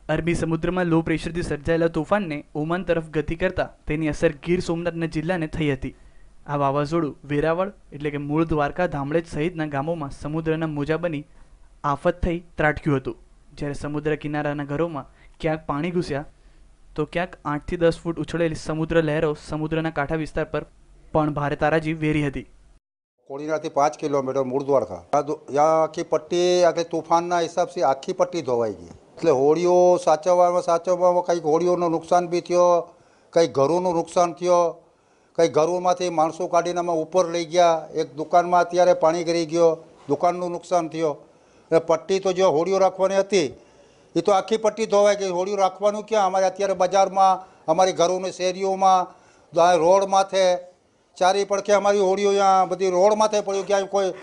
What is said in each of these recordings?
અરબી સમુદ્રમાં લો પ્રેશરથી સર્જાયેલા તોફાનને ઓમાન તરફ ગતિ કરતા તેની અસર ગીર સોમનાથના જિલ્લાને થઈ હતી। આ વાવાઝોડું વેરાવળ એટલે કે મૂળ દ્વારકા, ધામળેજ સહિતના ગામોમાં સમુદ્રના મોજા બની આફત થઈ ત્રાટક્યું હતું। જ્યારે સમુદ્ર કિનારાના ઘરોમાં ક્યાંક પાણી ઘૂસ્યા તો ક્યાંક 8 થી 10 ફૂટ ઉછળેલી સમુદ્ર લહેરો સમુદ્રના કાંઠા વિસ્તાર પર પણ ભારે તારાજી વેરી હતી। કોડીનાથી 5 કિલોમીટર મૂળ દ્વારકા यहाँ आखी पट्टी आगे तूफानना हिसाब से आखी पट्टी धोवाई गई। એટલે હોડીઓ સાચવવામાં કંઈક હોડીઓનું નુકસાન બી થયો, કંઈક ઘરોનું નુકસાન થયો, કંઈક ઘરોમાંથી માણસો કાઢીને અમે ઉપર લઈ ગયા। એક દુકાનમાં અત્યારે પાણી ગરી ગયો, દુકાનનું નુકસાન થયો। એટલે પટ્ટી તો જો હોડીઓ રાખવાની હતી એ તો આખી પટ્ટી ધોવાઈ ગઈ। હોડીઓ રાખવાનું ક્યાં? અમારે અત્યારે બજારમાં, અમારી ઘરોની શેરીઓમાં, રોડ માથે ચારે પડખે અમારી હોડીઓ यहाँ બધી રોડ માથે પડ્યું। ક્યાંય કોઈ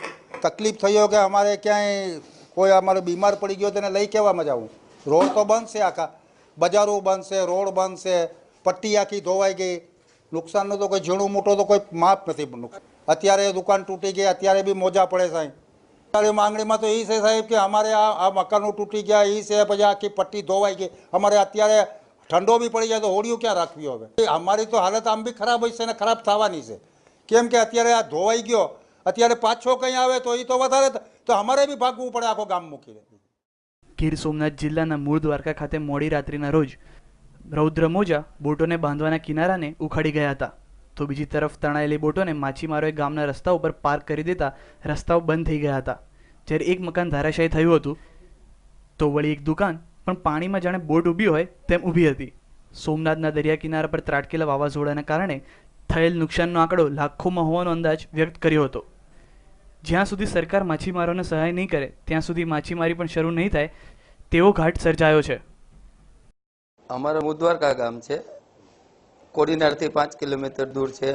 તકલીફ થઈ હોય કે અમારે ક્યાંય કોઈ અમારે બીમાર પડી ગયો તેને લઈ કહેવામાં જાવું? રોડ તો બંધ છે, આખા બજારો બંધ છે, રોડ બંધ છે, પટ્ટી આખી ધોવાઈ ગઈ। નુકસાનનું તો કોઈ ઝીણું મોટું તો કોઈ માપ નથી। અત્યારે દુકાન તૂટી ગઈ, અત્યારે બી મોજા પડે સાહેબ। અત્યારે માંગણીમાં તો એ છે સાહેબ કે અમારે આ મકાનો તૂટી ગયા એ છે, પછી આખી પટ્ટી ધોવાઈ ગઈ। અમારે અત્યારે ઠંડો બી પડી જાય તો હોડીઓ ક્યાં રાખવી હવે? અમારી તો હાલત આમ બી ખરાબ હોય છે ને ખરાબ થવાની છે। કેમ કે અત્યારે આ ધોવાઈ ગયો, અત્યારે પાછો કંઈ આવે તો એ તો વધારે, તો અમારે બી ભાગવું પડે આખો ગામ મૂકીને। ગીર સોમનાથ જિલ્લાના મૂળ દ્વારકા ખાતે મોડી રાત્રિના રોજ રૌદ્ર મોજા બોટોને બાંધવાના કિનારાને ઉખાડી ગયા હતા, તો બીજી તરફ તણાયેલી બોટોને માછીમારોએ ગામના રસ્તા ઉપર પાર્ક કરી દેતા રસ્તાઓ બંધ થઈ ગયા હતા। જ્યારે એક મકાન ધરાશાયી થયું હતું તો વળી એક દુકાન પણ પાણીમાં જાણે બોટ ઊભી હોય તેમ ઊભી હતી। સોમનાથના દરિયા કિનારા પર ત્રાટકેલા વાવાઝોડાના કારણે થયેલ નુકસાનનો આંકડો લાખોમાં હોવાનો અંદાજ વ્યક્ત કર્યો હતો। જ્યાં સુધી સરકાર માછીમારોને સહાય નહીં કરે ત્યાં સુધી માછીમારી પણ શરૂ નહીં થાય તેવો ઘાટ સર્જાયો છે। અમારા મુદ્વારકા ગામ છે, કોડીનારથી 5 કિલોમીટર દૂર છે।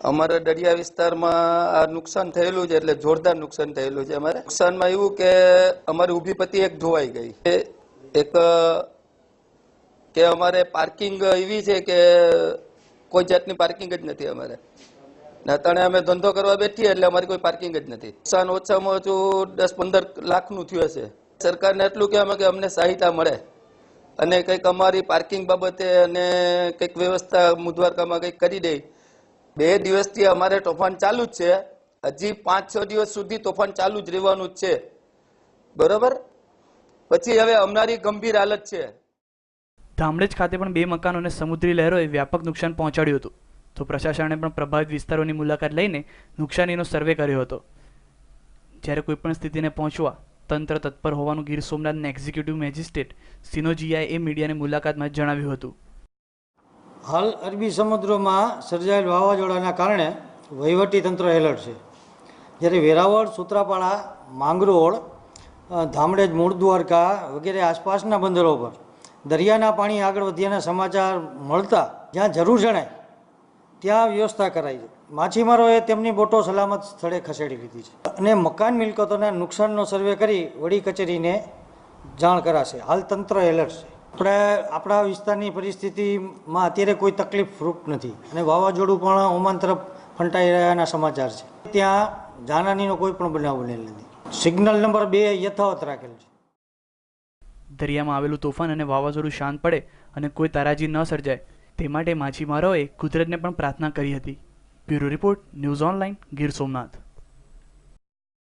અમારા દરિયા વિસ્તારમાં આ નુકસાન થયેલું છે, એટલે જોરદાર નુકસાન થયેલું છે। અમારે નુકસાનમાં એવું કે અમારી ઊભી પટ્ટી એક ધોવાઈ ગઈ, એક કે અમારે પાર્કિંગ એવી છે કે કોઈ જાતની પાર્કિંગ જ નથી અમારે। અત્યારે અમે ધંધો કરવા બેઠીએ એટલે અમારી કોઈ પાર્કિંગ જ નથી। નુકસાન ઓછામાં ઓછું 10-15 લાખનું થયું હશે। સરકારને એટલું કહેવામાં કે અમને સહાયતા મળે અને કંઈક અમારી પાર્કિંગ બાબતે અને કંઈક વ્યવસ્થા મુદ્વારકામાં કંઈક કરી દે। 2 દિવસથી અમારે તોફાન ચાલુ જ છે, હજી 5-6 દિવસ સુધી તોફાન ચાલુ જ રહેવાનું જ છે, બરોબર? પછી હવે અમારી ગંભીર હાલત છે। ધામળેજ ખાતે પણ 2 મકાનોને સમુદ્રી લહેરોએ વ્યાપક નુકસાન પહોંચાડ્યું હતું, તો પ્રશાસને પણ પ્રભાવિત વિસ્તારોની મુલાકાત લઈને નુકસાનીનો સર્વે કર્યો હતો। જ્યારે કોઈપણ સ્થિતિને પહોંચવા તંત્ર તત્પર હોવાનું ગીર સોમનાથના એક્ઝિક્યુટિવ મેજિસ્ટ્રેટ સિનોજીયાએ મીડિયાની મુલાકાતમાં જણાવ્યું હતું। હાલ અરબી સમુદ્રમાં સર્જાયેલ વાવાઝોડાના કારણે વહીવટી તંત્ર એલર્ટ છે। જ્યારે વેરાવળ, સૂત્રાપાડા, માંગરોળ, ધામળેજ, મૂળ દ્વારકા વગેરે આસપાસના બંદરો પર દરિયાના પાણી આગળ વધ્યાના સમાચાર મળતા જ્યાં જરૂર જણાય ત્યાં વ્યવસ્થા કરાઈ છે। માછીમારોએ તેમની બોટો સલામત સ્થળે ખસેડી લીધી છે અને મકાન મિલકતોના નુકસાનનો સર્વે કરી વડી કચેરીને જાણ કરાશે। હાલ તંત્ર એલર્ટ છે। આપણા વિસ્તારની પરિસ્થિતિમાં અત્યારે કોઈ તકલીફરૂપ નથી અને વાવાઝોડું પણ ઓમાન તરફ ફંટાઈ રહ્યાના સમાચાર છે। ત્યાં જાનહાનિનો કોઈ પણ બનાવ બનેલ નથી। સિગ્નલ નંબર 2 યથાવત રાખેલ છે। દરિયામાં આવેલું તોફાન અને વાવાઝોડું શાંત પડે અને કોઈ તારાજી ન સર્જાય તે માટે માછીમારોએ કુદરતને પણ પ્રાર્થના કરી હતી। Bureau report, news online, Gir Somnath.